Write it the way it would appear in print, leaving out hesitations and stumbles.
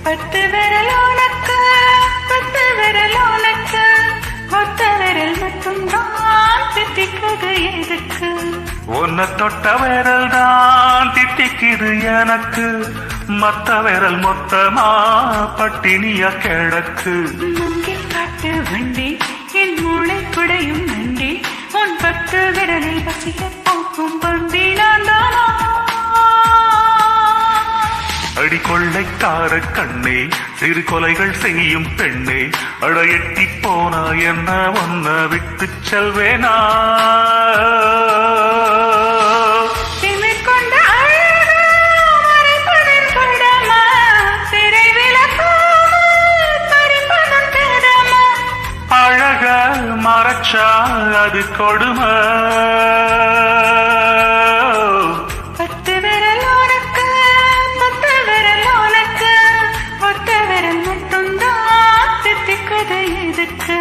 பத்து விரல் உனக்கு, பத்து விரல் உனக்கு, ஒத்த விரல் மட்டும்தான் தித்திக்குது எதுக்கு? உன்னை தொட்ட விரல் தான் தித்திக்குது எனக்கு, மத்த விரல் மொத்தமா பட்டினியா கிடக்கு. மூங்கில் காட்டு வண்டி என் மூளை குடையும் நண்டி, உன் பத்து விரலில் பசிய போக்கும் பந்தி நான் தானா? அடி கொள்ளைக்கார கண்ணே, சிறு கொலைகள் செய்யும் பெண்ணே, அட எட்டி போனா என்ன ஒன்ன விட்டு செல்வேனா? திமிர் கொண்ட அழகா மறைப்பதன் கடமை, சிறை விலக்காமல் பறிப்பதன் திறமை. அழக மறைச்சா அது கொடுமை. பத்து விரல் உனக்கு, பத்து விரல் உனக்கு, ஒத்த விரல் மட்டும்தான் தித்திக்குது எதுக்கு?